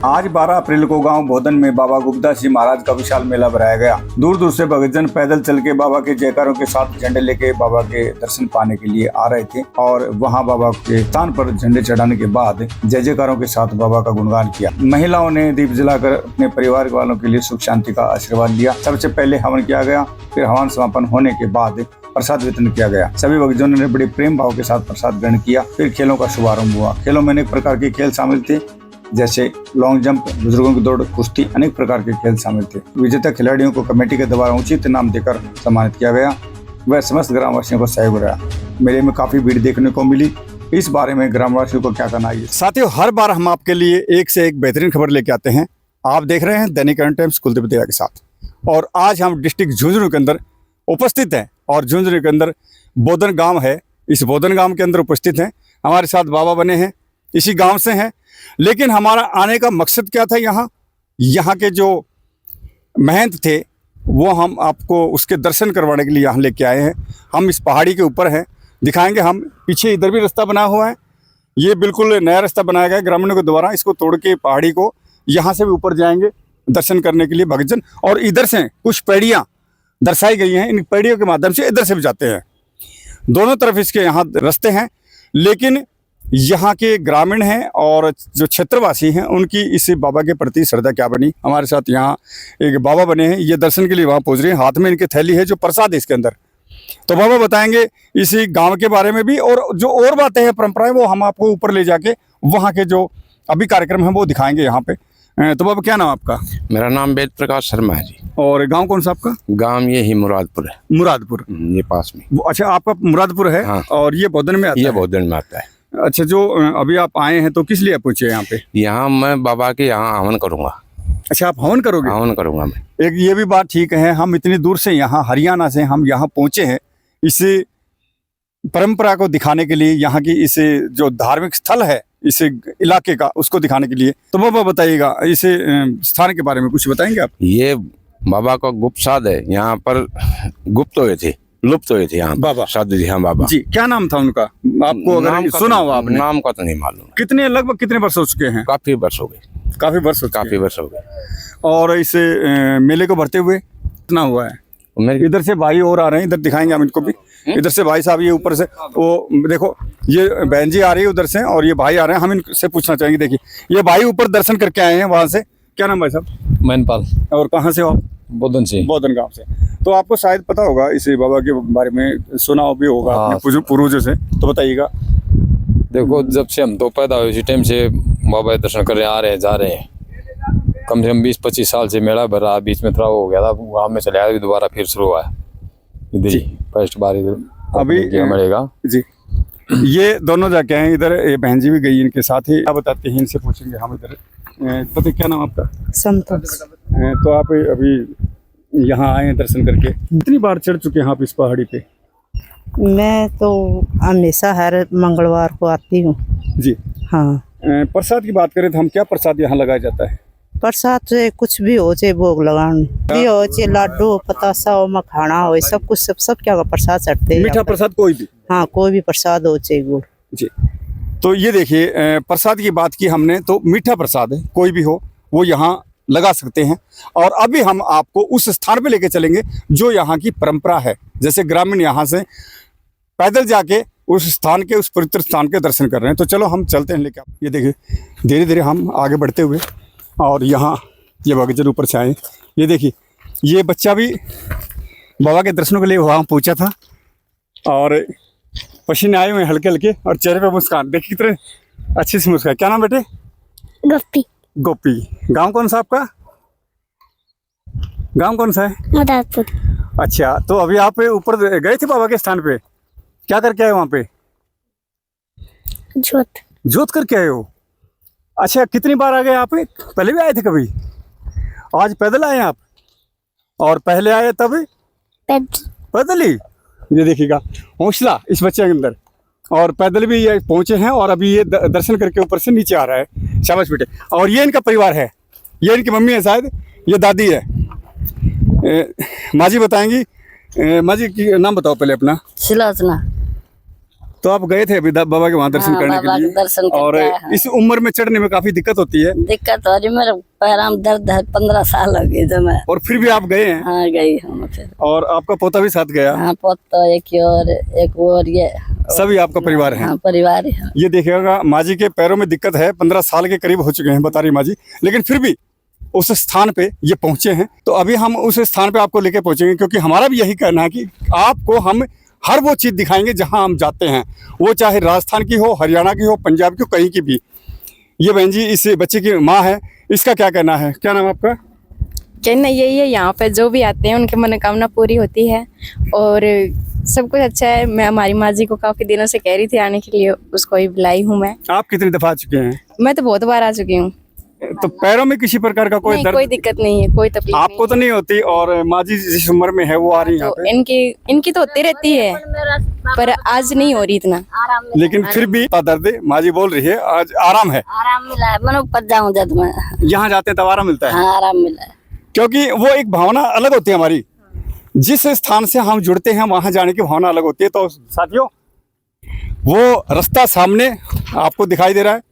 आज 12 अप्रैल को गांव बोधन में बाबा गुप्ता जी महाराज का विशाल मेला भराया गया। दूर दूर से भक्तजन पैदल चल के बाबा के जयकारों के साथ झंडे लेके बाबा के दर्शन पाने के लिए आ रहे थे और वहां बाबा के स्थान पर झंडे चढ़ाने के बाद जय जयकारों के साथ बाबा का गुणगान किया। महिलाओं ने दीप जलाकर अपने परिवार वालों के लिए सुख शांति का आशीर्वाद लिया। सबसे पहले हवन किया गया, फिर हवन समापन होने के बाद प्रसाद वितरण किया गया। सभी भक्तजनों ने बड़े प्रेम भाव के साथ प्रसाद ग्रहण किया। फिर खेलों का शुभारंभ हुआ। खेलों में अनेक प्रकार के खेल शामिल थे, जैसे लॉन्ग जंप, बुजुर्गों की दौड़, कुश्ती, अनेक प्रकार के खेल शामिल थे। विजेता खिलाड़ियों को कमेटी के द्वारा उचित इनाम देकर सम्मानित किया गया। वह समस्त ग्रामवासियों को सहयोग रहा। मेले में काफी भीड़ देखने को मिली। इस बारे में ग्रामवासियों को क्या कहना है? साथियों, हर बार हम आपके लिए एक से एक बेहतरीन खबर लेके आते हैं। आप देख रहे हैं दैनिक करंट टाइम्स कुलदीप दया के साथ, और आज हम डिस्ट्रिक्ट झुंझुनू के अंदर उपस्थित हैं और झुंझुनू के अंदर बोधन गांव है। इस बोधन गांव के अंदर उपस्थित हैं। हमारे साथ बाबा बने हैं, इसी गांव से हैं। लेकिन हमारा आने का मकसद क्या था? यहाँ के जो महंत थे वो हम आपको उसके दर्शन करवाने के लिए यहाँ लेके आए हैं। हम इस पहाड़ी के ऊपर हैं, दिखाएंगे। हम पीछे इधर भी रास्ता बना हुआ है। ये बिल्कुल नया रास्ता बनाया गया है ग्रामीणों के द्वारा। इसको तोड़ के पहाड़ी को यहाँ से भी ऊपर जाएंगे दर्शन करने के लिए भक्तजन। और इधर से कुछ पैड़ियाँ दर्शाई गई हैं, इन पैड़ियों के माध्यम से इधर से भी जाते हैं। दोनों तरफ इसके यहाँ रास्ते हैं। लेकिन यहाँ के ग्रामीण हैं और जो क्षेत्रवासी हैं उनकी इस बाबा के प्रति श्रद्धा क्या बनी। हमारे साथ यहाँ एक बाबा बने हैं, ये दर्शन के लिए वहाँ पहुँच रहे हैं। हाथ में इनके थैली है जो प्रसाद है इसके अंदर। तो बाबा बताएंगे इसी गांव के बारे में भी, और जो और बातें हैं, परंपराएं, वो हम आपको ऊपर ले जाके वहाँ के जो अभी कार्यक्रम है वो दिखाएंगे यहाँ पे। तो बाबा, क्या नाम आपका? मेरा नाम वेद प्रकाश शर्मा है जी। और गांव कौन सा आपका? गांव ये ही मुरादपुर है। मुरादपुर, ये पास में। अच्छा, आपका मुरादपुर है। हाँ। और ये बोधन में आता ये है? बोधन में आता है। अच्छा, जो अभी आप आए हैं तो किस लिए पूछे यहाँ पे? यहाँ मैं बाबा के यहाँ हवन करूँगा। अच्छा, आप हवन करोगे? हवन करूँगा मैं। एक ये भी बात ठीक है, हम इतनी दूर से यहाँ हरियाणा से हम यहाँ पहुँचे हैं इस परंपरा को दिखाने के लिए, यहाँ की इस जो धार्मिक स्थल है इस इलाके का, उसको दिखाने के लिए। तो बाबा बताइएगा इस स्थान के बारे में कुछ बताएंगे आप? ये बाबा का गुप्त साध है। यहाँ पर गुप्त हुए थे, लुप्त हुए थे यहाँ बाबा साधु जी। हाँ बाबा जी। क्या नाम था उनका? आपको अगर सुना हो आपने? नाम का तो नहीं मालूम। कितने, लगभग कितने वर्ष हो चुके हैं? काफी वर्ष हो गए। काफी वर्ष हो चुके काफी हैं। वर्ष हो गए। और इस मेले को भरते हुए कितना हुआ है? मेरे इधर से भाई और आ रहे हैं, इधर दिखाएंगे हम इनको भी। इधर से भाई साहब, ये ऊपर से वो देखो, ये बहन जी आ रही है उधर से और ये भाई आ रहे हैं। हम इनसे पूछना चाहेंगे। देखिए, ये भाई ऊपर दर्शन करके आए हैं वहाँ से। क्या नाम भाई साहब? मैनपाल। और कहाँ से हो आप? बोधन से। बोधन गांव से। तो आपको शायद पता होगा इस बाबा के बारे में, सुना भी होगा हाँ। अपने पूर्वजों से, तो बताइएगा। देखो, जब से हम तो पैदा हुए उसी टाइम से बाबा के दर्शन करने आ रहे हैं, जा रहे हैं। कम से कम 20-25 साल से मेला भर रहा। बीच में थोड़ा हो गया था, गाँव में चले आया, दोबारा फिर शुरू हुआ है इधर ही। फर्स्ट बार इधर अभी मिलेगा जी। ये दोनों जाके हैं इधर। ये बहन जी भी गई इनके साथ ही। क्या बताते हैं, इनसे पूछेंगे हम इधर। पता क्या नाम आपका? संतोष। तो आप अभी यहाँ आए हैं दर्शन करके। कितनी बार चढ़ चुके हैं आप इस पहाड़ी पे? मैं तो हमेशा हर मंगलवार को आती हूँ जी। हाँ। प्रसाद की बात करें तो हम क्या प्रसाद यहाँ लगाया जाता है? प्रसाद से कुछ भी हो, चाहे भोग लगाने भी हो, चाहे लाडू, पतासा हो, मखाना हो, सब कुछ सब क्या का प्रसाद चढ़ते हैं। मीठा प्रसाद कोई भी? हाँ, कोई भी प्रसाद हो, चाहे गुड़। जी। तो ये देखिए, प्रसाद की बात की हमने, तो मीठा प्रसाद है, कोई भी हो वो यहाँ लगा सकते हैं। और अभी हम आपको उस स्थान पे लेके चलेंगे जो यहाँ की परंपरा है। जैसे ग्रामीण यहाँ से पैदल जाके उस स्थान के, उस पवित्र स्थान के दर्शन कर रहे हैं। तो चलो हम चलते हैं लेके। ये देखिए, धीरे धीरे हम आगे बढ़ते हुए, और यहाँ ये भक्तजन ऊपर से आए। ये देखिए, ये बच्चा भी बाबा के दर्शनों के लिए वहाँ पहुँचा था और पसीने आए हुए हल्के हल्के, और चेहरे पे मुस्कान। देखिए कितने अच्छी सी मुस्कान। क्या नाम बेटे? गोपी। गोपी। गांव कौन सा आपका? गांव कौन सा है? मुरादपुर। अच्छा, तो अभी आप ऊपर गए थे बाबा के स्थान पे, क्या करके आए वहाँ पे? जोत करके आए हो? अच्छा, कितनी बार आ गए आप? पहले भी आए थे कभी? आज पैदल आए आप? और पहले आए तब पैदल ही? ये देखिएगा हौसला इस बच्चे के अंदर, और पैदल भी ये पहुंचे हैं और अभी ये दर्शन करके ऊपर से नीचे आ रहा है। शाबाश बेटे। और ये इनका परिवार है, ये इनकी मम्मी है शायद, ये दादी है। माँ जी बताएंगी। माँ जी की नाम बताओ पहले अपना। सुलोचना। तो आप गए थे अभी बाबा के वहाँ दर्शन हाँ, करने बाबा के के लिए दर्शन करके और आए हैं। इस उम्र में चढ़ने में काफी दिक्कत होती है दिक्कत हो रही, मेरे पैर में दर्द है, 15 साल हो गए जब मैं और फिर भी आप गए हैं हाँ गई हूँ फिर। और आपका पोता भी साथ गया। हाँ पोता एक और एक और ये सभी आपका परिवार है। हाँ परिवार है। ये देखिएगा माँ जी के पैरों में दिक्कत है, 15 साल के करीब हो चुके हैं बता रही माँ जी, लेकिन फिर भी उस स्थान पे ये पहुंचे हैं। तो अभी हम उस स्थान पे आपको लेके पहुंचेंगे क्योंकि हमारा भी यही कहना है कि आपको हम हर वो चीज़ दिखाएंगे जहां हम जाते हैं, वो चाहे राजस्थान की हो, हरियाणा की हो, पंजाब की हो, कहीं की भी। ये बहन जी इस बच्चे की माँ है, इसका क्या कहना है? क्या नाम है आपका? कहना यही है, यहाँ पे जो भी आते हैं उनकी मनोकामना पूरी होती है और सब कुछ अच्छा है। मैं हमारी माँ जी को काफी दिनों से कह रही थी आने के लिए, उसको ही बुलाई हूँ मैं। आप कितनी दफा आ चुके हैं? मैं तो बहुत बार आ चुकी हूँ। तो पैरों में किसी प्रकार का कोई नहीं, दर्द कोई दिक्कत नहीं है, कोई तकलीफ आपको तो नहीं होती? और माँ जी जिस उम्र में है वो आ रही है यहाँ तो पे, इनकी तो होती रहती है पर आज नहीं हो रही इतना। लेकिन फिर भी दर्द माँ जी बोल रही है आज आराम है। आराम मिला है, मैं ऊपर जाऊँ जब मैं यहाँ जाते हैं तब आराम मिलता है हाँ आराम मिला है। क्योंकि वो एक भावना अलग होती है हमारी, जिस स्थान से हम जुड़ते हैं वहां जाने की भावना अलग होती है। तो साथियों वो रास्ता सामने आपको दिखाई दे रहा है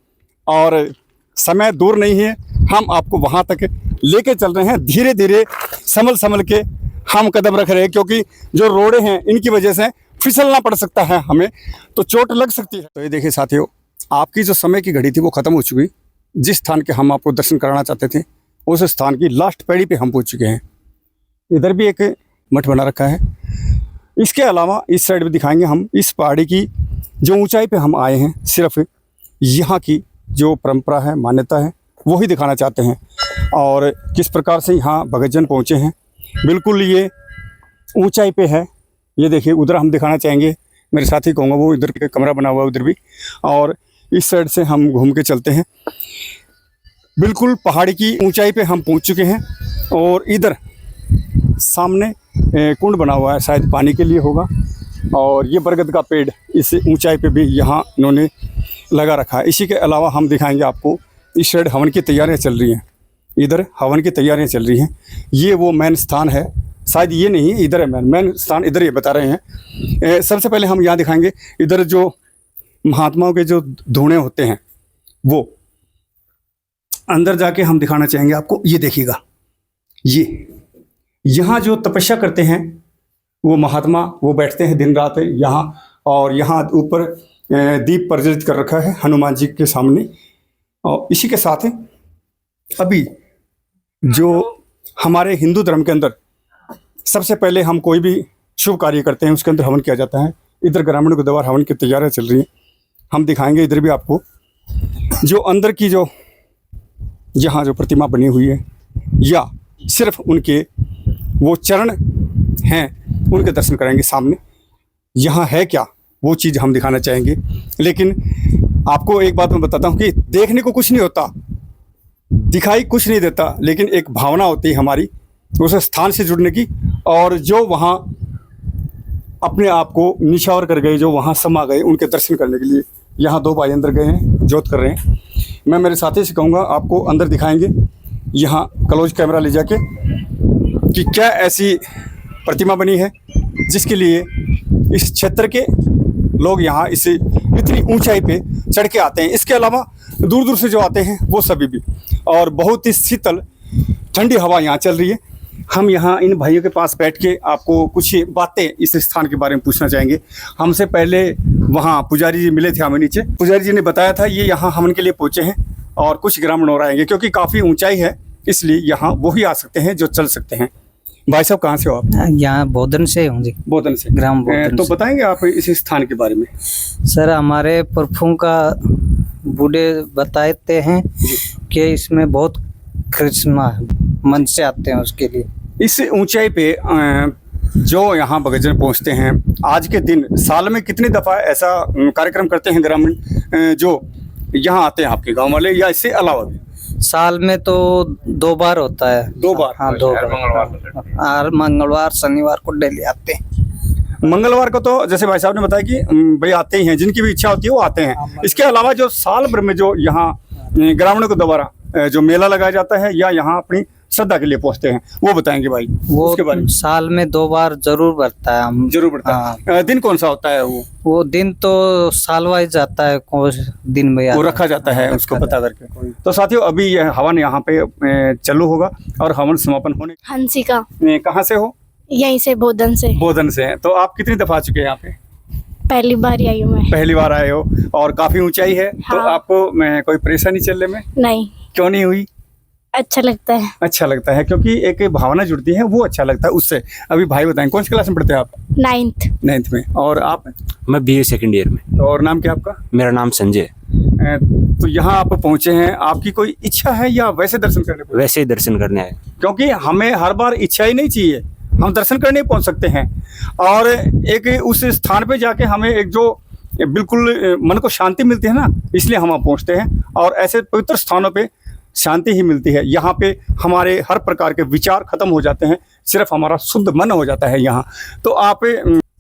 और समय दूर नहीं है, हम आपको वहां तक लेके चल रहे हैं। धीरे धीरे संभल के हम कदम रख रहे हैं क्योंकि जो रोडें हैं इनकी वजह से फिसलना पड़ सकता है हमें, तो चोट लग सकती है। तो ये देखिए साथियों, आपकी जो समय की घड़ी थी वो खत्म हो चुकी। जिस स्थान के हम आपको दर्शन कराना चाहते थे उस स्थान की लास्ट पैड़ी पे हम पहुंच चुके हैं। इधर भी एक मठ बना रखा है। इसके अलावा इस साइड भी दिखाएंगे हम इस पहाड़ी की जो ऊंचाई पे हम आए हैं, सिर्फ यहाँ की जो परंपरा है, मान्यता है, वही दिखाना चाहते हैं और किस प्रकार से यहाँ भगतजन पहुँचे हैं। बिल्कुल ये ऊंचाई पे है। ये देखिए उधर हम दिखाना चाहेंगे, मेरे साथी कहूँगा वो इधर के कमरा बना हुआ है उधर भी, और इस साइड से हम घूम के चलते हैं। बिल्कुल पहाड़ी की ऊंचाई पे हम पहुंच चुके हैं और इधर सामने कुंड बना हुआ है, शायद पानी के लिए होगा। और ये बरगद का पेड़ इस ऊंचाई पे भी यहाँ इन्होंने लगा रखा है। इसी के अलावा हम दिखाएंगे आपको इस साइड हवन की तैयारियाँ चल रही हैं, इधर हवन की तैयारियाँ चल रही हैं। ये वो मेन स्थान है, शायद ये नहीं इधर है मेन स्थान, इधर ये बता रहे हैं। सबसे पहले हम यहाँ दिखाएंगे इधर जो महात्माओं के जो धूणे होते हैं वो अंदर जाके हम दिखाना चाहेंगे आपको। ये देखिएगा, ये यहाँ जो तपस्या करते हैं वो महात्मा, वो बैठते हैं दिन रात यहाँ, और यहाँ ऊपर दीप प्रज्वलित कर रखा है हनुमान जी के सामने। और इसी के साथ अभी जो हमारे हिंदू धर्म के अंदर सबसे पहले हम कोई भी शुभ कार्य करते हैं उसके अंदर हवन किया जाता है। इधर ग्रामीणों के द्वारा हवन की तैयारियाँ चल रही हैं, हम दिखाएंगे इधर भी आपको। जो अंदर की जो यहाँ जो प्रतिमा बनी हुई है या सिर्फ उनके वो चरण हैं उनके दर्शन कराएंगे सामने। यहाँ है क्या वो चीज़ हम दिखाना चाहेंगे। लेकिन आपको एक बात मैं बताता हूँ कि देखने को कुछ नहीं होता, दिखाई कुछ नहीं देता, लेकिन एक भावना होती है हमारी उस स्थान से जुड़ने की। और जो वहाँ अपने आप को निछावर कर गए, जो वहाँ समा गए, उनके दर्शन करने के लिए यहाँ दो भाई अंदर गए हैं, जोत कर रहे हैं। मैं मेरे साथी से कहूँगा आपको अंदर दिखाएंगे यहाँ क्लोज कैमरा ले जाके कि क्या ऐसी प्रतिमा बनी है जिसके लिए इस क्षेत्र के लोग यहाँ इस इतनी ऊंचाई पे चढ़ के आते हैं। इसके अलावा दूर दूर से जो आते हैं वो सभी भी, और बहुत ही शीतल ठंडी हवा यहाँ चल रही है। हम यहाँ इन भाइयों के पास बैठ के आपको कुछ बातें इस स्थान के बारे में पूछना चाहेंगे। हमसे पहले वहाँ पुजारी जी मिले थे हमें नीचे, पुजारी जी ने बताया था ये यहाँ हवन के लिए पहुँचे हैं और कुछ ग्रामीण और आएंगे क्योंकि काफ़ी ऊंचाई है, इसलिए यहाँ वो ही आ सकते हैं जो चल सकते हैं। भाई साहब कहाँ से हो आप? यहाँ बोधन से हूँ जी, बोधन से, ग्राम बोधन तो से। बताएंगे आप इस स्थान के बारे में? सर हमारे पुरखों का बूढ़े बताते हैं कि इसमें बहुत करिश्मा है, मन से आते हैं उसके लिए। इस ऊंचाई पे जो यहाँ भगतजन पहुँचते हैं, आज के दिन साल में कितनी दफ़ा ऐसा कार्यक्रम करते हैं ग्रामीण जो यहाँ आते हैं आपके गांव वाले, या इससे अलावा भी? साल में तो 2 बार होता है। 2 बार? हाँ 2 बार, हर मंगलवार शनिवार को डेली आते हैं। मंगलवार को तो जैसे भाई साहब ने बताया कि भाई आते ही हैं, जिनकी भी इच्छा होती है वो आते हैं। इसके अलावा जो साल भर में जो यहाँ ग्रामीणों के द्वारा जो मेला लगाया जाता है या यहाँ अपनी श्रद्धा के लिए पहुंचते हैं, वो बताएंगे भाई वो उसके बारे में। साल में 2 बार जरूर बढ़ता है। हम जरूर बढ़ता है। दिन कौन सा होता है वो दिन तो साल वाइज जाता है, कौन दिन में वो रखा जाता है उसको पता करके। तो साथियों अभी यह हवन यहाँ पे चालू होगा और हवन समापन होने। हंसिका, कहाँ से हो? यहीं से बोधन से। बोधन से हैं। तो आप कितनी दफा आ चुके हैं यहाँ पे? पहली बार आई हूँ मैं। पहली बार आए हो और काफी ऊंचाई है। तो हाँ। आपको कोई परेशानी चलने में नहीं, क्यों नहीं हुई? अच्छा लगता है। अच्छा लगता है क्योंकि एक भावना जुड़ती है, वो अच्छा लगता है उससे। अभी भाई बताएं कौन सी क्लास में पढ़ते हैं आप? 9th में। और आप? मैं BA सेकंड ईयर में। और नाम क्या आपका? मेरा नाम संजय। तो यहाँ आप पहुंचे हैं, आपकी कोई इच्छा है या वैसे दर्शन करने पहुंचे? वैसे ही दर्शन करने आए। क्योंकि हमें हर बार इच्छा ही नहीं चाहिए, हम दर्शन करने पहुंच सकते हैं। और एक उस स्थान पे जाके हमें एक जो बिल्कुल मन को शांति मिलती है ना, इसलिए हम वहाँ पहुंचते हैं। और ऐसे पवित्र स्थानों पे शांति ही मिलती है। यहाँ पे हमारे हर प्रकार के विचार खत्म हो जाते हैं, सिर्फ हमारा शुद्ध मन हो जाता है यहाँ। तो आप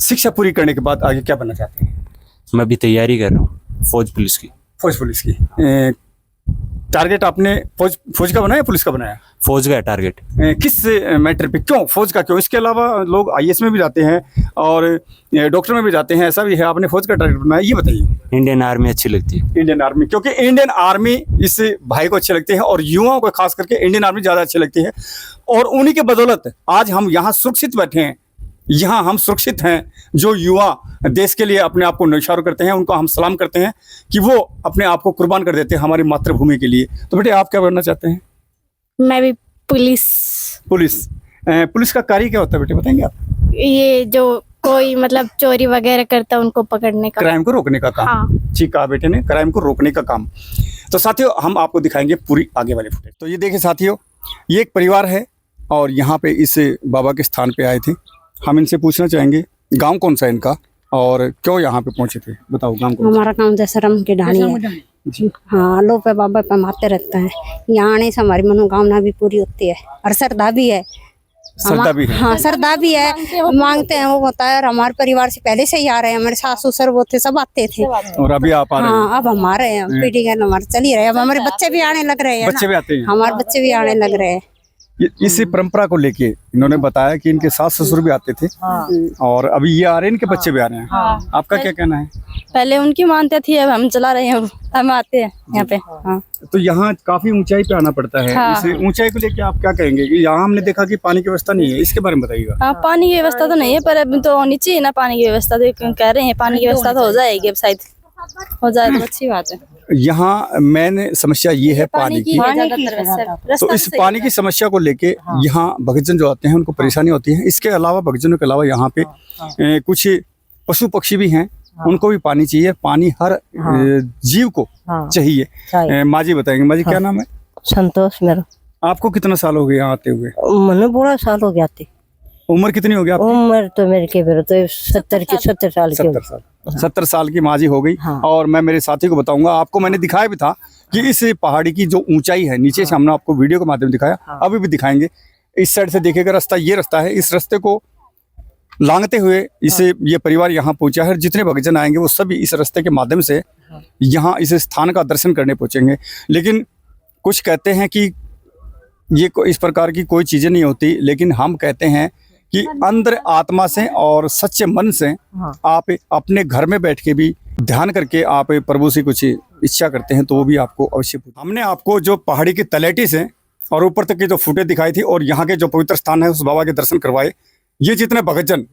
शिक्षा पूरी करने के बाद आगे क्या बनना चाहते हैं? मैं अभी तैयारी कर रहा हूँ फौज पुलिस की। फौज पुलिस की टारगेट आपने फौज का बनाया, पुलिस का बनाया? फौज का है टारगेट। किस मैटर पे, क्यों फौज का क्यों? इसके अलावा लोग IAS में भी जाते हैं और डॉक्टर में भी जाते हैं, ऐसा भी है, आपने फौज का टारगेट बनाया, ये बताइए। इंडियन आर्मी अच्छी लगती है। इंडियन आर्मी, क्योंकि इंडियन आर्मी इस भाई को अच्छी लगती है और युवाओं को खास करके इंडियन आर्मी ज़्यादा अच्छी लगती है। और उन्हीं के बदौलत आज हम यहाँ सुरक्षित बैठे हैं। यहाँ हम सुरक्षित हैं। जो युवा देश के लिए अपने आप को न्यौछावर करते हैं, उनको हम सलाम करते हैं कि वो अपने आप को कुर्बान कर देते हैं हमारी मातृभूमि के लिए। तो बेटे आप क्या बनना चाहते हैं? मैं भी पुलिस। पुलिस का कार्य क्या होता है बेटे, बताएंगे आप? ये जो कोई मतलब चोरी वगैरह करता है उनको पकड़ने का, क्राइम को रोकने का काम। हाँ। ठीक कहा बेटे ने, क्राइम को रोकने का काम। तो साथियों हम आपको दिखाएंगे पूरी आगे वाली फुटेज। तो ये देखिए साथियों, ये एक परिवार है और यहाँ पे इस बाबा के स्थान पे आए थे। हम इनसे पूछना चाहेंगे गांव कौन सा है इनका और क्यों यहाँ पे पहुंचे थे, बताओ गांव कौन सा? हमारा गाँव दशरम के ढाणी है। हाँ, लो पे बाबा पे मारते रहता है। यहाँ आने से हमारी मनोकामना भी पूरी होती है और श्रद्धा भी है। श्रद्धा भी है। हाँ, श्रद्धा भी है, मांगते हैं वो होता है। और हमारे परिवार से पहले से ही आ रहे हैं, हमारे सास ससुर वो थे, सब आते थे। और अभी आप आ रहे हैं? हाँ, अब हम आ रहे हैं, पीढ़ी का हमारे चल ही रहे हैं। अब हमारे बच्चे भी आने लग रहे हैं। बच्चे भी आते हैं? हमारे बच्चे भी आने लग रहे हैं। इस परंपरा को लेके इन्होंने बताया कि इनके सास ससुर भी आते थे और अभी ये आ रहे हैं, इनके बच्चे भी आ रहे हैं। आपका क्या कहना है? पहले उनकी मानते थे, अब हम चला रहे हैं, हम आते हैं यहाँ पे। हाँ। तो यहाँ काफी ऊंचाई पे आना पड़ता है। हाँ। इस ऊंचाई को लेके आप क्या कहेंगे? कि यहाँ हमने देखा कि पानी की व्यवस्था नहीं है, इसके बारे में बताइएगा। हाँ, पानी की व्यवस्था तो नहीं है, पर अभी तो होनी चाहिए ना पानी की व्यवस्था। तो कह रहे हैं पानी की व्यवस्था तो हो जाएगी, अब शायद हो जाए तो अच्छी बात है। यहाँ मेन समस्या ये है पानी की। तो इस पानी की समस्या को लेके यहाँ भक्तजन जो आते हैं उनको परेशानी होती है। इसके अलावा भक्तजनों के अलावा यहाँ पे कुछ पशु पक्षी भी हैं, उनको भी पानी चाहिए। पानी हर जीव को चाहिए। माँ जी बताएंगे। माँ जी क्या नाम है? संतोष मेरा। आपको कितना साल हो गए यहाँ आते हुए? मैंने बड़ा साल हो गया थे। उम्र कितनी हो गई आपकी? उम्र तो मेरे के बेरो तो 70 साल की। 70 साल की माँ जी हो गई। हाँ। और मैं मेरे साथी को बताऊंगा, आपको मैंने दिखाया भी था कि इस पहाड़ी की जो ऊंचाई है, नीचे से हमने आपको वीडियो के माध्यम दिखाया, अभी भी दिखाएंगे। इस साइड से देखिएगा रास्ता, ये रास्ता है। इस रास्ते को लांघते हुए इसे ये परिवार यहाँ पहुंचा है। जितने भक्तजन आएंगे वो सभी इस रास्ते के माध्यम से यहाँ इस स्थान का दर्शन करने पहुंचेंगे। लेकिन कुछ कहते हैं कि ये इस प्रकार की कोई चीज़ें नहीं होती, लेकिन हम कहते हैं कि अंदर आत्मा से और सच्चे मन से आप अपने घर में बैठ के भी ध्यान करके आप प्रभु से कुछ इच्छा करते हैं तो वो भी आपको अवश्य। हमने आपको जो पहाड़ी की तलहटी से और ऊपर तक की जो फुटेज दिखाई थी और यहाँ के जो पवित्र स्थान है उस बाबा के दर्शन करवाए। ये जितने भक्तजन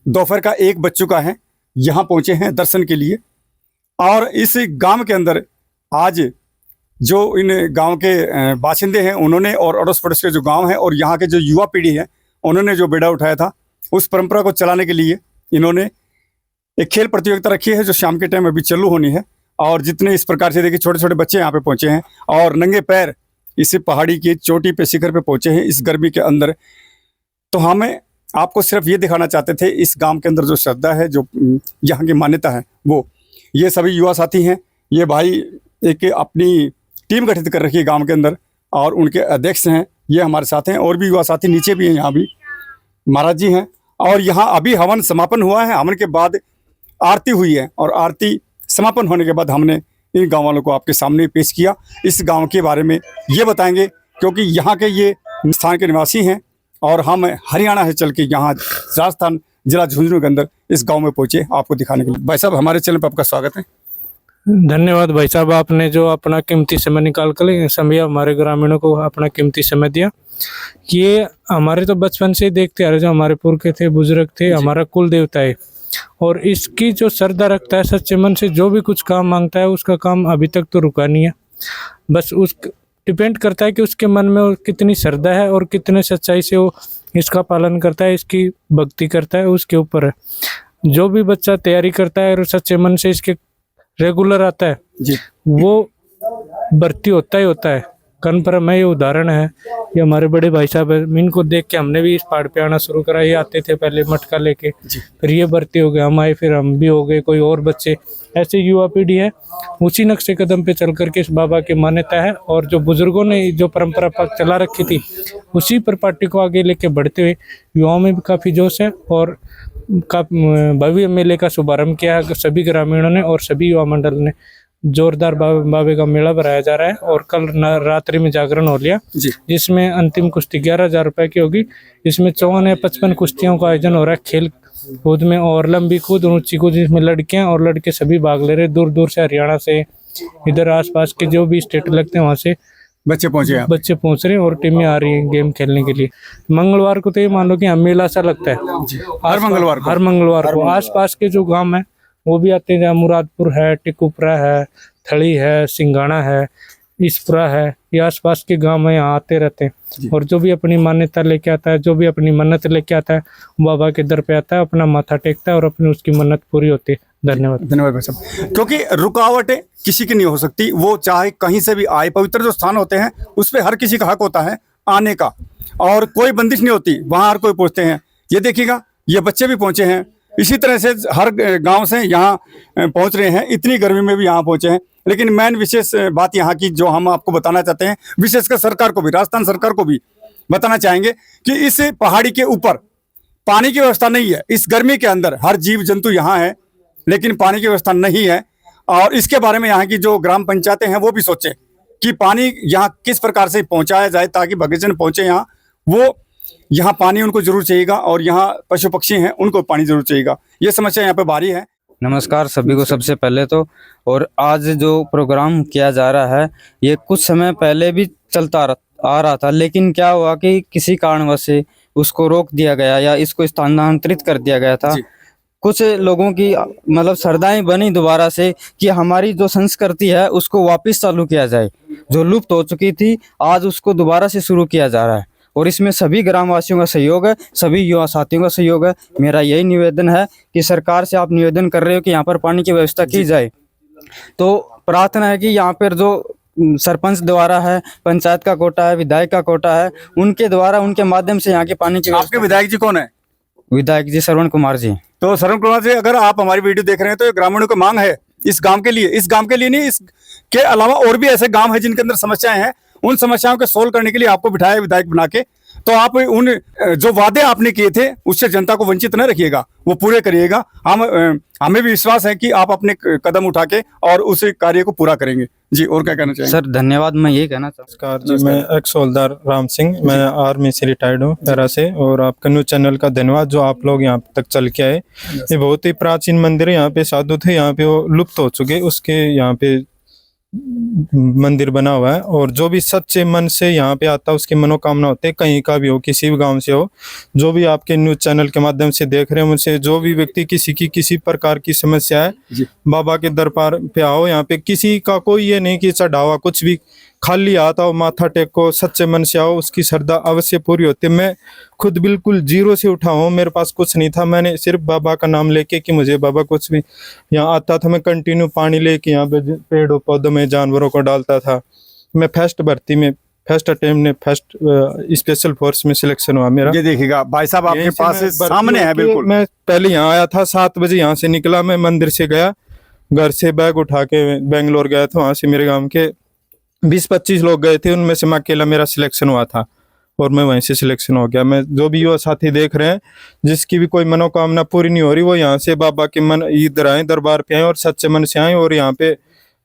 दोपहर का 1 बज चुका है यहाँ पहुँचे हैं दर्शन के लिए। और इस गांव के अंदर आज जो इन गांव के बाशिंदे हैं उन्होंने और अड़ोस पड़ोस के जो गांव हैं और यहाँ के जो युवा पीढ़ी है उन्होंने जो बेड़ा उठाया था, उस परंपरा को चलाने के लिए इन्होंने एक खेल प्रतियोगिता रखी है जो शाम के टाइम अभी चालू होनी है। और जितने इस प्रकार से देखिए छोटे छोटे बच्चे यहाँ पे पहुँचे हैं और नंगे पैर इस पहाड़ी की चोटी पे शिखर पे पहुँचे हैं इस गर्मी के अंदर। तो हमें आपको सिर्फ ये दिखाना चाहते थे इस गांव के अंदर जो श्रद्धा है, जो यहाँ की मान्यता है, वो ये सभी युवा साथी हैं। ये भाई एक अपनी टीम गठित कर रखी है गांव के अंदर और उनके अध्यक्ष हैं, ये हमारे साथ हैं। और भी युवा साथी नीचे भी हैं, यहाँ भी महाराज जी हैं। और यहाँ अभी हवन समापन हुआ है। हवन के बाद आरती हुई है और आरती समापन होने के बाद हमने इन गाँव वालों को आपके सामने पेश किया। इस गाँव के बारे में ये बताएंगे क्योंकि यहाँ के ये स्थान के निवासी हैं और हम हरियाणा से चल के यहाँ राजस्थान जिला झुंझुनू के अंदर इस गांव में पहुंचे आपको दिखाने के लिए। भाई साहब, हमारे चैनल पर आपका स्वागत है। धन्यवाद भाई साहब, आपने जो अपना कीमती समय निकाल कर समय हमारे ग्रामीणों को अपना कीमती समय दिया। ये हमारे तो बचपन से ही देखते आ रहे, जो हमारे पुरखे थे, बुजुर्ग थे, हमारा कुल देवता है और इसकी जो श्रद्धा रखता है, सच्चे मन से जो भी कुछ काम मांगता है उसका काम अभी तक तो रुका नहीं है। बस उस डिपेंड करता है कि उसके मन में कितनी श्रद्धा है और कितने सच्चाई से वो इसका पालन करता है, इसकी भक्ति करता है, उसके ऊपर है। जो भी बच्चा तैयारी करता है और सच्चे मन से इसके रेगुलर आता है जी, वो भर्ती होता ही होता है। कन्फर्म में ये उदाहरण है। ये हमारे बड़े भाई साहब है, इनको देख के हमने भी इस पहाड़ पे आना शुरू करा। ये आते थे पहले मटका लेके, फिर ये भर्ती हो गए, हम आए, फिर हम भी हो गए, कोई और बच्चे। ऐसे युवा पीढ़ी है, उसी नक्शे कदम पे चल करके इस बाबा की मान्यता है और जो बुजुर्गों ने जो परंपरा चला रखी थी उसी पर पार्टी को आगे लेके बढ़ते हुए युवाओं में भी काफ़ी जोश है और भव्य मेले का शुभारंभ किया है सभी ग्रामीणों ने और सभी युवा मंडल ने। जोरदार बाबे का मेला भराया जा रहा है और कल रात्रि में जागरण हो लिया, जिसमें अंतिम कुश्ती 11,000 रुपए की होगी। इसमें 54 या 55 कुश्तियों का आयोजन हो रहा है, खेल कूद में और लंबी कूद, ऊंची कूद, जिसमें लड़कियां और लड़के सभी भाग ले रहे। दूर दूर से, हरियाणा से, इधर आसपास के जो भी स्टेट लगते हैं वहाँ से बच्चे पहुंच रहे हैं और टीमें आ रही हैं गेम खेलने के लिए। मंगलवार को तो ये मान लो कि हम मेला सा लगता है हर मंगलवार को। आसपास के जो गांव है वो भी आते हैं, जहाँ मुरादपुर है, टिकुपरा है, थड़ी है, सिंगाना है, ईसपुरा है, ये आसपास के गांव में यहाँ आते रहते हैं। और जो भी अपनी मान्यता लेके आता है, जो भी अपनी मन्नत लेके आता है, बाबा के दर पे आता है, अपना माथा टेकता है और अपनी उसकी मन्नत पूरी होती है। धन्यवाद भाई साहब। क्योंकि रुकावटें किसी की नहीं हो सकती, वो चाहे कहीं से भी आए। पवित्र जो स्थान होते हैं उस पर हर किसी का हक होता है आने का और कोई बंदिश नहीं होती, वहाँ हर कोई पहुँचते हैं। ये देखिएगा, ये बच्चे भी पहुँचे हैं, इसी तरह से हर गांव से यहाँ पहुँच रहे हैं। इतनी गर्मी में भी यहाँ पहुँचे हैं। लेकिन मेन विशेष बात यहाँ की जो हम आपको बताना चाहते हैं, विशेषकर सरकार को भी, राजस्थान सरकार को भी बताना चाहेंगे कि इस पहाड़ी के ऊपर पानी की व्यवस्था नहीं है। इस गर्मी के अंदर हर जीव जंतु यहाँ है लेकिन पानी की व्यवस्था नहीं है और इसके बारे में यहाँ की जो ग्राम पंचायतें हैं वो भी सोचें कि पानी यहाँ किस प्रकार से पहुँचाया जाए ताकि भक्तजन पहुँचे यहाँ। वो यहाँ पानी उनको जरूर चाहिएगा और यहाँ पशु पक्षी हैं उनको पानी जरूर चाहिएगा। ये समस्या यहाँ पे भारी है। नमस्कार सभी को सबसे पहले तो। और आज जो प्रोग्राम किया जा रहा है ये कुछ समय पहले भी चलता आ रहा था, लेकिन क्या हुआ कि किसी कारणवश से उसको रोक दिया गया या इसको स्थानांतरित कर दिया गया था। कुछ लोगों की मतलब श्रद्धाएं बनी दोबारा से कि हमारी जो संस्कृति है उसको वापस चालू किया जाए, जो लुप्त हो चुकी थी आज उसको दोबारा से शुरू किया जा रहा है और इसमें सभी ग्रामवासियों का सहयोग है, सभी युवा साथियों का सहयोग है। मेरा यही निवेदन है कि सरकार से आप निवेदन कर रहे हो कि यहाँ पर पानी की व्यवस्था की जाए, तो प्रार्थना है कि यहाँ पर जो सरपंच द्वारा है, पंचायत का कोटा है, विधायक का कोटा है, उनके द्वारा उनके माध्यम से यहाँ के पानी की। आपके विधायक जी कौन है? विधायक जी श्रवण कुमार जी। तो श्रवण कुमार जी, अगर आप हमारी वीडियो देख रहे हैं तो ये ग्रामीणों की मांग है इस गांव के लिए नहीं, इसके अलावा और भी ऐसे गांव हैं जिनके अंदर समस्याएं हैं। उन समस्याओं को सोल्व करने के लिए आपको बिठाया विधायक बना के, तो आप उन जो वादे आपने किए थे उससे जनता को वंचित न रखिएगा, वो पूरे करिएगा। हमें भी विश्वास है कि आप अपने कदम उठा के और उस कार्य को पूरा करेंगे। जी, और क्या कहना चाहिए? सर धन्यवाद, मैं ये कहना चाहता हूँ। जी, मैं एक्स हवलदार राम सिंह, मैं आर्मी से रिटायर्ड हूँ पैरा से। और आपका न्यूज चैनल का धन्यवाद जो आप लोग यहाँ तक चल के आए। ये बहुत ही प्राचीन मंदिर है, यहाँ पे साधु थे, यहाँ पे वो लुप्त हो चुके, उसके यहाँ पे मंदिर बना हुआ है। और जो भी सच्चे मन से यहाँ पे आता है उसकी मनोकामना होती है, कहीं का भी हो, किसी भी गांव से हो। जो भी आपके न्यूज चैनल के माध्यम से देख रहे हैं मुझसे, जो भी व्यक्ति किसी प्रकार की समस्या है, बाबा के दरबार पे आओ। यहाँ पे किसी का कोई ये नहीं कि चढ़ावा कुछ भी, खाली आता हो, माथा टेको, सच्चे मन से आओ, उसकी श्रद्धा अवश्य पूरी होती है। मैं खुद बिल्कुल जीरो से उठा हूँ, मेरे पास कुछ नहीं था, मैंने सिर्फ बाबा का नाम लेके कि मुझे बाबा कुछ भी, यहाँ आता था मैं कंटिन्यू पानी लेके यहाँ पे पेड़ों पौधों में जानवरों को डालता था। मैं फर्स्ट भर्ती में फर्स्ट अटेम्प्ट में फर्स्ट स्पेशल फोर्स में सिलेक्शन हुआ मेरा। ये देखिएगा भाई साहब आपके पास सामने है बिल्कुल। मैं पहले यहाँ आया था, 7 बजे यहाँ से निकला, मैं मंदिर से गया, घर से बैग उठा के बेंगलोर गया था। वहाँ से मेरे गाँव के 20-25 लोग गए थे, उनमें से मैं अकेला मेरा सिलेक्शन हुआ था और मैं वहीं से सिलेक्शन हो गया। मैं जो भी युवा साथी देख रहे हैं जिसकी भी कोई मनोकामना पूरी नहीं हो रही, वो यहाँ से बाबा के मन इधर आए, दरबार पे आए और सच्चे मन से आए और यहाँ पे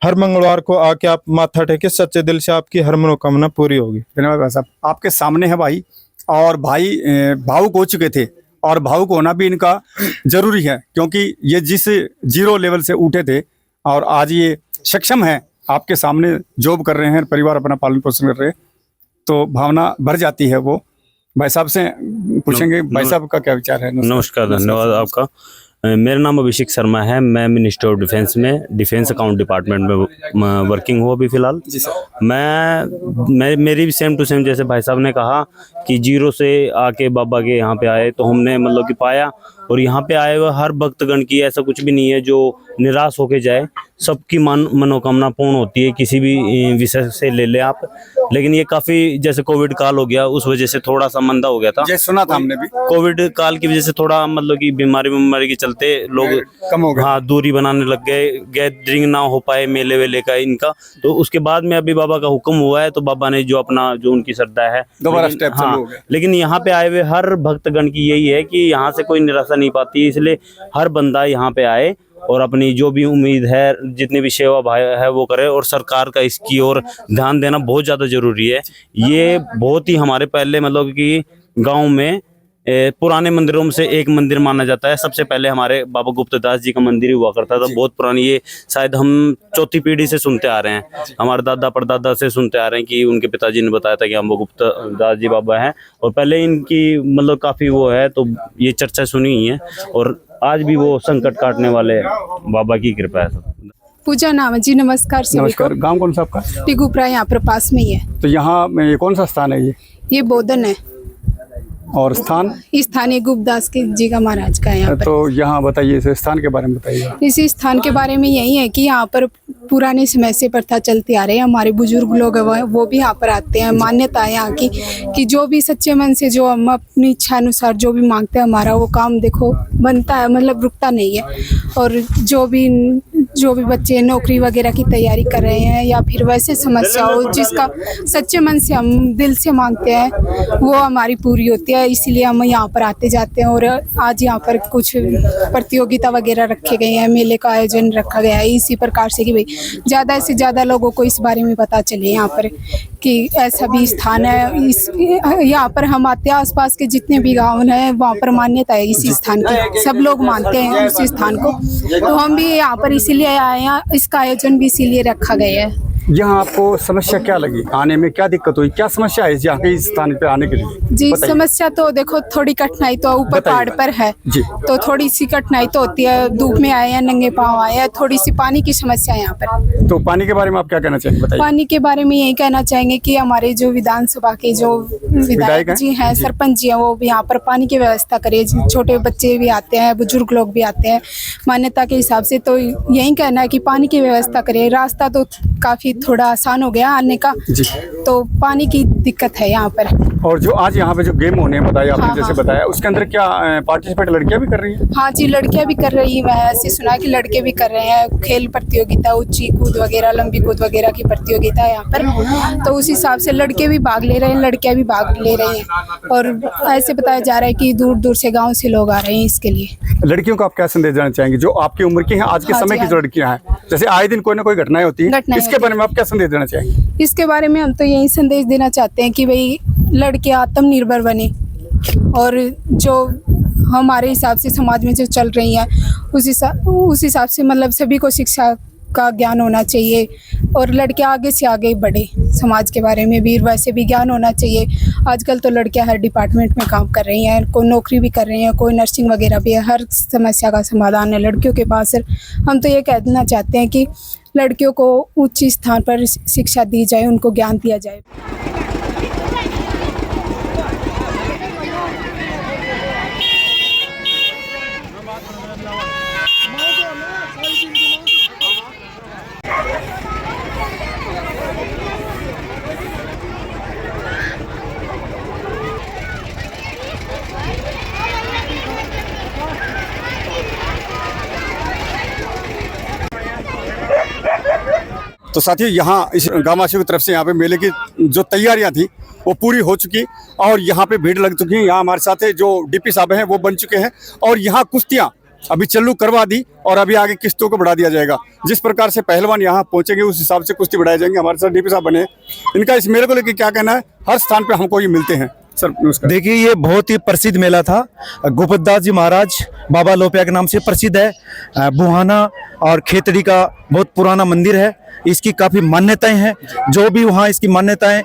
हर मंगलवार को आके आप माथा टेके सच्चे दिल से आपकी हर मनोकामना पूरी होगी। धन्यवाद भाई साहब। आपके सामने है भाई, और भाई भावुक हो चुके थे, और भावुक होना भी इनका जरूरी है, क्योंकि ये जिस 0 लेवल से उठे थे और आज ये सक्षम है, आपके सामने जॉब कर रहे हैं, परिवार अपना पालन पोषण कर रहे हैं, तो भावना भर जाती है। वो भाई साहब से पूछेंगे, भाई साहब का क्या विचार है? नमस्कार, धन्यवाद आपका। मेरा नाम अभिषेक शर्मा है। मैं मिनिस्ट्री ऑफ डिफेंस में डिफेंस अकाउंट डिपार्टमेंट में वर्किंग हूँ अभी फिलहाल। जी सर। मेरी भी सेम टू सेम जैसे भाई साहब ने कहा कि 0 से आके बाबा के यहाँ पे आए, तो हमने मतलब कि पाया, और यहाँ पे आए हुए हर भक्तगण की ऐसा कुछ भी नहीं है जो निराश होके जाए। सबकी मनोकामना पूर्ण होती है, किसी भी विषय से ले ले आप। लेकिन ये काफी जैसे कोविड काल हो गया, उस वजह से थोड़ा सा मंदा हो गया था। जैसे सुना था हमने भी, कोविड काल की वजह से थोड़ा मतलब कि बीमारी के चलते लोग कम हो गए। हाँ, दूरी बनाने लग गए, गैदरिंग ना हो पाए मेले वेले का इनका। तो उसके बाद में अभी बाबा का हुक्म हुआ है, तो बाबा ने जो अपना जो उनकी श्रद्धा है दोबारा स्टेप चालू हो गया। लेकिन यहाँ पे आए हुए हर भक्तगण की यही है कि यहाँ से कोई निराशा नहीं पाती, इसलिए हर बंदा यहाँ पे आए और अपनी जो भी उम्मीद है, जितनी भी सेवा भाव है वो करे। और सरकार का इसकी ओर ध्यान देना बहुत ज़्यादा जरूरी है। ये बहुत ही हमारे पहले मतलब कि गांव में पुराने मंदिरों में से एक मंदिर माना जाता है। सबसे पहले हमारे बाबा गुप्तदास जी का मंदिर ही हुआ करता था, बहुत पुरानी। ये शायद हम 4थी पीढ़ी से सुनते आ रहे हैं, हमारे दादा परदादा से सुनते आ रहे हैं कि उनके पिताजी ने बताया था कि हम वो गुप्तदास जी बाबा हैं, और पहले इनकी मतलब काफ़ी वो है, तो ये चर्चा सुनी ही है। और आज भी वो संकट काटने वाले बाबा की कृपा है। पूजा नाम है जी। नमस्कार सभी को। नमस्कार। गांव कौन सा आपका? पिगुपरा, यहाँ पर पास में ही है। तो यहाँ में ये कौन सा स्थान है? ये बोधन है, और स्थान स्थानीय गुप्तदास के जी का महाराज का है यहाँ पर। तो यहाँ बताइए, इस स्थान के बारे में बताइए। इसी स्थान के बारे में यही है कि यहाँ पर पुराने समय से प्रथा चलती आ रही है। हमारे बुजुर्ग लोग हैं वो भी यहाँ पर आते हैं। मान्यता है यहाँ की कि जो भी सच्चे मन से जो हम अपनी इच्छा अनुसार जो भी मांगते हैं, हमारा वो काम देखो बनता है, मतलब रुकता नहीं है। और जो भी बच्चे नौकरी वगैरह की तैयारी कर रहे हैं, या फिर वैसे समस्या हो जिसका सच्चे मन से हम दिल से मांगते हैं, वो हमारी पूरी होती है। इसीलिए हम यहाँ पर आते जाते हैं। और आज यहाँ पर कुछ प्रतियोगिता वगैरह रखे गए हैं, मेले का आयोजन रखा गया है इसी प्रकार से कि भाई ज़्यादा से ज़्यादा लोगों को इस बारे में पता चले यहाँ पर कि ऐसा भी स्थान है। यहाँ पर हम आते हैं, आसपास के जितने भी गाँव हैं वहाँ पर मान्यता है इसी स्थान की, सब लोग मानते हैं उसी स्थान को। तो हम भी यहाँ पर इसीलिए आए हैं, इसका आयोजन भी इसीलिए रखा गया है। यहाँ आपको समस्या क्या लगी? आने में क्या दिक्कत हुई? क्या समस्या है यहाँ के इस स्थान पे आने के लिए? जी, समस्या तो देखो थोड़ी कठिनाई तो ऊपर पहाड़ पर है जी, तो थोड़ी सी कठिनाई तो होती है। धूप में आए हैं, नंगे पाँव आए हैं, थोड़ी सी पानी की समस्या है यहाँ पर। तो पानी के बारे में आप क्या कहना चाहेंगे, बताइए। पानी के बारे में यही कहना चाहेंगे कि हमारे जो विधानसभा के जो विधायक जी हैं, सरपंच जी हैं, वो भी यहाँ पर पानी की व्यवस्था करे। छोटे बच्चे भी आते हैं, बुजुर्ग लोग भी आते हैं मान्यता के हिसाब से, तो यही कहना है कि पानी की व्यवस्था करे। रास्ता तो काफी थोड़ा आसान हो गया आने का जी, तो पानी की दिक्कत है यहाँ पर। और जो आज यहाँ पे जो गेम होने हैं बताया आपने, जैसे बताया, उसके अंदर क्या पार्टिसिपेट लड़कियां भी कर रही हैं? हाँ जी, लड़कियां भी कर रही हैं। मैं ऐसे सुना कि लड़के भी कर रहे हैं। खेल प्रतियोगिता, ऊंची कूद वगैरह, लंबी कूद वगैरह की प्रतियोगिता है यहाँ पर, तो उस हिसाब से लड़के भी भाग ले रहे हैं, लड़कियां भी भाग ले रही हैं। और ऐसे बताया जा रहा है कि दूर दूर से गाँव से लोग आ रहे हैं इसके लिए। लड़कियों को आप क्या संदेश देना चाहेंगे जो आपकी उम्र की हैं, आज के समय की जो लड़कियां हैं? जैसे आए दिन कोई ना कोई घटनाएं होती है, इसके बारे में आप क्या संदेश देना चाहेंगे? इसके बारे में हम तो यही संदेश देना चाहते हैं कि भाई लड़के आत्मनिर्भर बने, और जो हमारे हिसाब से समाज में जो चल रही है उस हिसाब से मतलब सभी को शिक्षा का ज्ञान होना चाहिए, और लड़के आगे से आगे बढ़े। समाज के बारे में भी वैसे भी ज्ञान होना चाहिए। आजकल तो लड़कियां हर डिपार्टमेंट में काम कर रही हैं, कोई नौकरी भी कर रही हैं, कोई नर्सिंग वगैरह भी है। हर समस्या का समाधान है लड़कियों के पास। हम तो ये कहना चाहते हैं कि लड़कियों को उच्च स्थान पर शिक्षा दी जाए, उनको ज्ञान दिया जाए। तो साथियों, यहाँ इस गांववासियों की तरफ से यहाँ पे मेले की जो तैयारियां थी वो पूरी हो चुकी, और यहाँ पे भीड़ लग चुकी है। यहाँ हमारे साथ जो डीपी साहब हैं वो बन चुके हैं, और यहाँ कुश्तियाँ अभी चालू करवा दी और अभी आगे किस्तों को बढ़ा दिया जाएगा। जिस प्रकार से पहलवान यहाँ पहुंचेंगे उस हिसाब से कुश्ती बढ़ाए जाएंगे। हमारे साथ डीपी साहब बने, इनका इस मेले को लेकर क्या कहना है? हर स्थान पे हमको ये मिलते हैं। सर नमस्कार। देखिए, ये बहुत ही प्रसिद्ध मेला था। गोपतदास जी महाराज बाबा लोपिया के नाम से प्रसिद्ध है। बुहाना और खेतड़ी का बहुत पुराना मंदिर है। इसकी काफ़ी मान्यताएं हैं। जो भी वहाँ इसकी मान्यताएं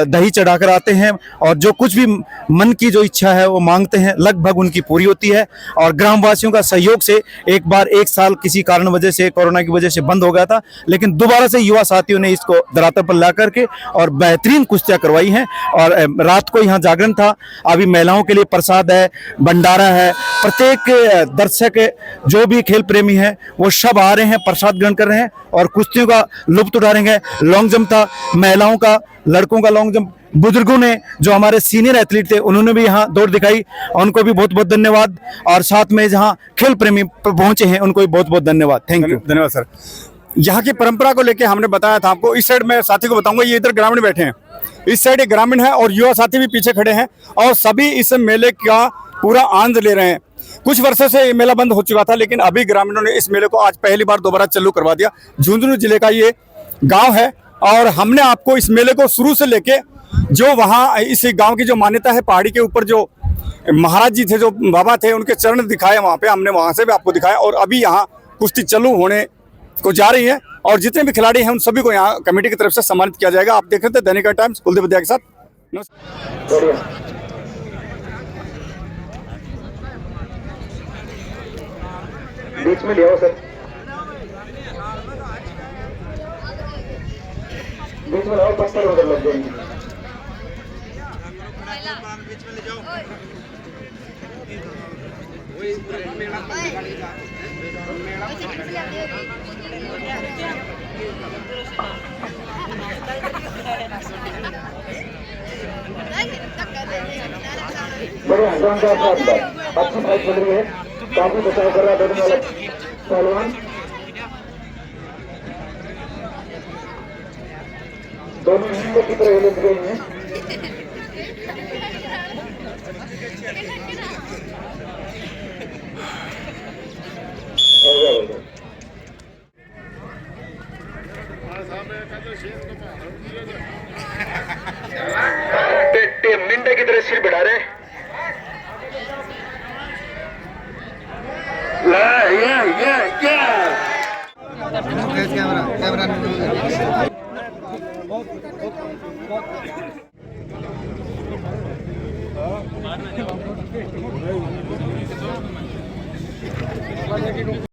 दही चढ़ाकर आते हैं और जो कुछ भी मन की जो इच्छा है वो मांगते हैं, लगभग उनकी पूरी होती है। और ग्रामवासियों का सहयोग से एक बार 1 साल किसी कारण वजह से, कोरोना की वजह से बंद हो गया था, लेकिन दोबारा से युवा साथियों ने इसको धरातल पर ला करके और बेहतरीन कुश्तियाँ करवाई हैं। और रात को यहाँ जागरण था। अभी महिलाओं के लिए प्रसाद है, भंडारा है। प्रत्येक दर्शक जो भी खेल प्रेमी है वो सब आ रहे हैं, प्रसाद ग्रहण कर रहे हैं और कुश्तियों का लुत्फ उठा रहे हैं। लॉन्ग जंप था, महिलाओं का, लड़कों का लॉन्ग जंप। बुजुर्गों ने, जो हमारे सीनियर एथलीट थे, उन्होंने भी यहाँ दौड़ दिखाई, उनको भी बहुत बहुत धन्यवाद। और साथ में जहाँ खेल प्रेमी पहुंचे हैं उनको भी बहुत बहुत धन्यवाद। Thank you. धन्यवाद सर। यहाँ की परंपरा को लेकर हमने बताया था आपको। इस साइड में साथी को बताऊंगा, ये इधर ग्रामीण बैठे हैं, इस साइड एक ग्रामीण है और युवा साथी भी पीछे खड़े हैं और सभी इस मेले का पूरा आनंद ले रहे हैं। कुछ वर्षों से ये मेला बंद हो चुका था, लेकिन अभी ग्रामीणों ने इस मेले को आज पहली बार दोबारा चालू करवा दिया। झुंझुनू जिले का ये गांव है और हमने आपको इस मेले को शुरू से लेके जो वहाँ इस गांव की जो मान्यता है, पहाड़ी के ऊपर जो महाराज जी थे, जो बाबा थे, उनके चरण दिखाए वहाँ पे, हमने वहाँ से भी आपको दिखाया। और अभी यहाँ कुश्ती चालू होने को जा रही है और जितने भी खिलाड़ी हैं उन सभी को यहाँ कमेटी की तरफ से सम्मानित किया जाएगा। आप देख रहे थे दैनिक टाइम्स, कुलदीप विद्या के साथ। बीच में ले आओ सर, बीच में लाओ, पत्थर उधर लग जाएंगे। बढ़िया, अच्छी फाइट चल रही है, काफी बचाव कर रहा है दोनों वाला पहलवान। दोनों हिंदू की तरह हिल गए हैं। मिंडे की तरह सिर बढ़ा रहे। कैमरा